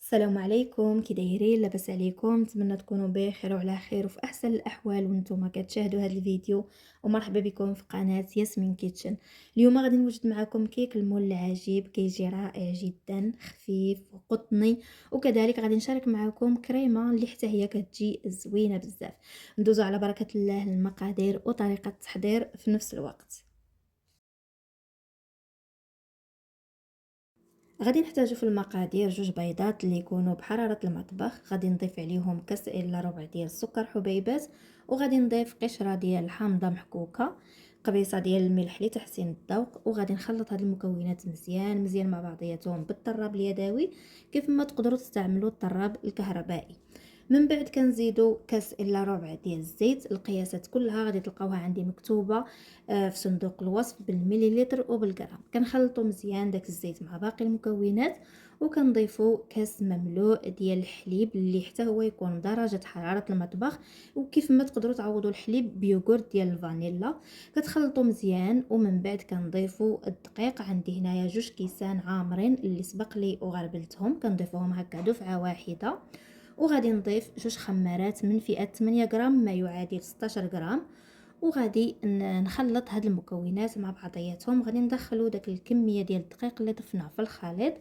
السلام عليكم، كي دايرين؟ لاباس عليكم؟ نتمنى تكونوا بخير وعلى خير وفي احسن الاحوال وانتم كتشاهدوا هذا الفيديو. ومرحبا بكم في قناه ياسمين كيتشن. اليوم غادي نوجد معكم كيك المول العجيب، كيجي رائع جدا، خفيف وقطني. وكذلك غادي نشارك معكم كريمه اللي حتى هي كتجي زوينه بزاف. ندوزو على بركه الله المقادير وطريقه التحضير في نفس الوقت. غادي نحتاجو في المقادير جوج بيضات اللي يكونوا بحرارة المطبخ، غادي نضيف عليهم كاس الا ربع ديال السكر حبيبات، وغادي نضيف قشرة ديال الحامضة محكوكة، قبيصة ديال الملح لتحسين الذوق. وغادي نخلط هاد المكونات مزيان مزيان مع بعضياتهم بالطراب اليدوي، كيف ما تقدروا تستعملوا الطراب الكهربائي. من بعد كنزيدو كاس الا ربع ديال الزيت. القياسات كلها غادي تلقاوها عندي مكتوبه في صندوق الوصف بالمليلتر وبالغرام. كنخلطوا مزيان داك الزيت مع باقي المكونات، وكنضيفوا كاس مملوء ديال الحليب اللي حتى هو يكون درجه حراره المطبخ. وكيف ما تقدروا تعوضوا الحليب بيوغورت ديال الفانيلا. كتخلطوا مزيان، ومن بعد كنضيفوا الدقيق. عندي هنايا جوج كيسان عامرين اللي سبق لي وغربلتهم، كنضيفوهم هكا دفعه واحده. وغادي نضيف جوج خمارات من فئه 8 غرام ما يعادل 16 غرام. وغادي نخلط هاد المكونات مع بعضياتهم. غادي ندخلوا داك الكميه ديال الدقيق اللي ضفناه في الخليط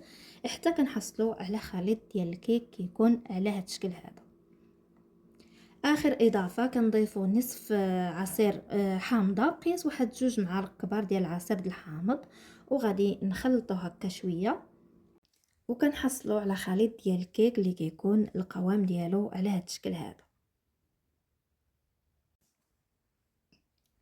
حتى كنحصلوا على خليط ديال الكيك كيكون على هاد الشكل هذا. اخر اضافه كنضيفوا نصف عصير حامضه، قياس واحد جوج معالق كبار ديال العصير د الحامض. وغادي نخلطوا هكا شويه، وكنحصلوا على خليط ديال الكيك اللي كيكون القوام ديالو على هاد الشكل هذا.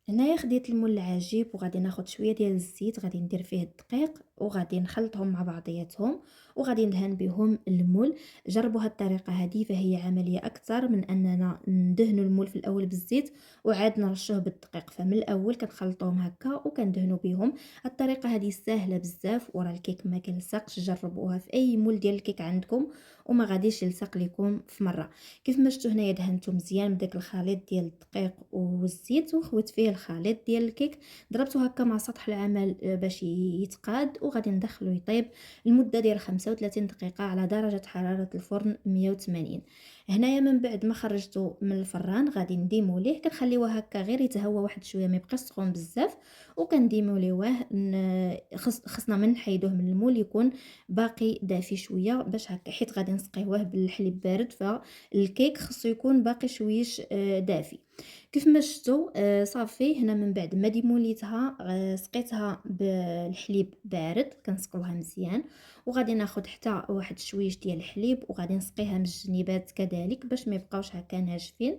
هنايا خديت المول العجيب، وغادي ناخد شويه ديال الزيت، غادي ندير فيه الدقيق وغادي نخلطهم مع بعضياتهم، وغادي ندهن بهم المول. جربوا هاد الطريقه هذه، فهي عمليه اكثر من اننا ندهنوا المول في الاول بالزيت وعاد نرشوه بالدقيق. فمن الاول كنخلطوهم هكا وكندهنوا بهم. الطريقه هذه سهله بزاف، ورا الكيك ما كيلصقش. جربوها في اي مول ديال الكيك عندكم وما غاديش يلصق لكم في مره. كيف ما شفتوا هنايا دهنتو مزيان بداك الخليط ديال الدقيق والزيت، وخويت فيه الخليط ديال الكيك، ضربته هكا مع سطح العمل باش يتقاد. وغادي ندخلو يطيب لمده ديال 35 دقيقه على درجه حراره الفرن 180. هنايا من بعد ما خرجته من الفران غادي نديمو ليه، كنخليوه هكا غير يتهوى واحد شويه، ما يبقاش سخون بزاف. وكنديمو ليوه خصنا من نحيدوه من المول يكون باقي دافي شويه، باش هكا حيت غادي نسقيوه بالحليب بارد، فالكيك خصو يكون باقي شويش دافي. كيف ما شفتوا صافي. هنا من بعد ما ديموليتها سقيتها بالحليب بارد، كنسقوها مزيان. وغادي ناخد حتى واحد شويش ديال الحليب، وغادي نسقيها من الجنيبات كذلك باش ما يبقاوش هكا ناشفين.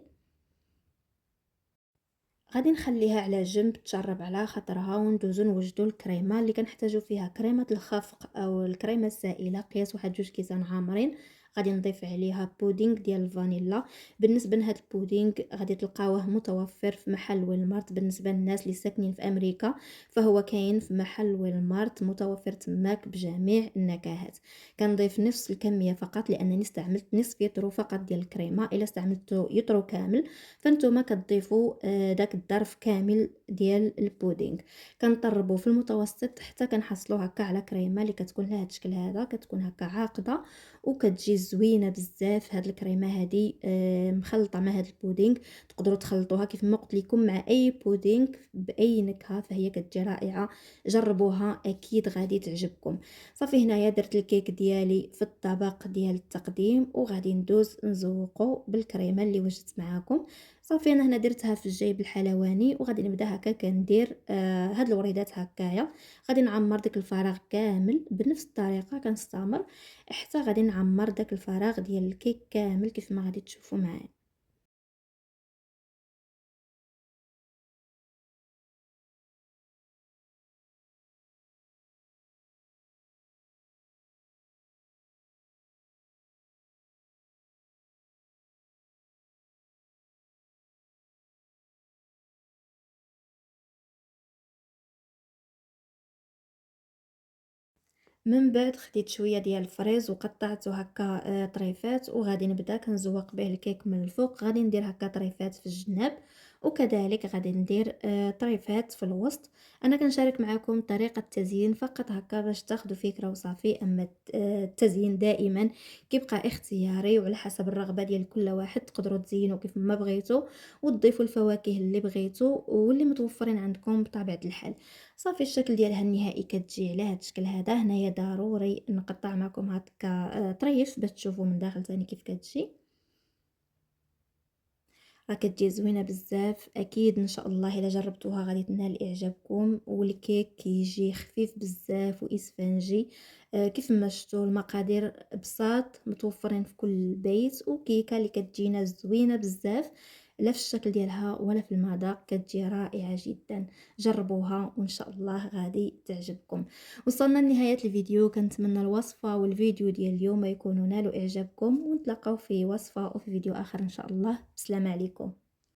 غادي نخليها على جنب تشرب على خاطرها، وندوزو نوجدو الكريمه اللي كنحتاجو فيها. كريمه الخفق او الكريمه السائله، قياس واحد جوج كيسان عامرين. غادي نضيف عليها بودينغ ديال الفانيلا. بالنسبه لهاد البودينغ غادي تلقاوه متوفر في محل ويلمارت. بالنسبه للناس اللي ساكنين في امريكا فهو كاين في محل ويلمارت، متوفر تماك بجميع النكهات. كنضيف نفس الكميه فقط، لانني استعملت نصف يطرو فقط ديال الكريمه. الا استعملتو يطرو كامل فانتوما كتضيفوا داك الظرف كامل ديال البودينغ. كنطربوا في المتوسط حتى كنحصلوا هكا على كريمه اللي كتكون لها هاد الشكل هذا، كتكون هكا عاقده وكتجي زوينه بزاف. هاد الكريمه هذه مخلطه مع هاد البودينغ. تقدروا تخلطوها كيف ما قلت لكم مع اي بودينغ باي نكهه، فهي كتجي رائعه. جربوها اكيد غادي تعجبكم. صافي، هنايا درت الكيك ديالي في الطبق ديال التقديم، وغادي ندوز نزوقو بالكريمه اللي وجدت معاكم. صافي، انا هنا درتها في الجيب الحلواني، وغادي نبدا هكا كندير هاد الوريدات هكايا. غادي نعمر داك الفراغ كامل بنفس الطريقه، كنستمر حتى غادي نعمر داك الفراغ ديال الكيك كامل كيف ما غادي تشوفوا معايا. من بعد خديت شويه ديال الفريز وقطعته هكا طريفات، وغادي نبدا كنزوق به الكيك من الفوق. غادي ندير هكا طريفات في الجناب، وكذلك غادي ندير طريفات في الوسط. انا كنشارك معكم طريقه التزيين فقط هكا باش تاخذوا فكره وصافي. اما التزيين دائما كيبقى اختياري وعلى حسب الرغبه ديال كل واحد، تقدروا تزينوا كيف ما بغيتوا وتضيفوا الفواكه اللي بغيتوا واللي متوفرين عندكم بطبيعه الحال. صافي الشكل ديالها النهائي كتجي على هذا الشكل هذا. هنايا ضروري نقطع معكم هكا طريف باش تشوفوا من داخل ثاني كيف كتجي. راه كتجي زوينه بزاف، اكيد ان شاء الله الا جربتوها غادي تنال اعجابكم. والكيك كيجي خفيف بزاف واسفنجي. كيف ما شفتوا المقادير بساط متوفرين في كل بيت، وكيكه اللي كتجينا زوينه بزاف، لا في الشكل ديالها ولا في المذاق، كتجي رائعه جدا. جربوها وان شاء الله غادي تعجبكم. وصلنا لنهايه الفيديو، كنتمنى الوصفه والفيديو ديال اليوم يكونوا نالوا اعجابكم، ونتلاقاو في وصفه وفي فيديو اخر ان شاء الله. بسلام عليكم.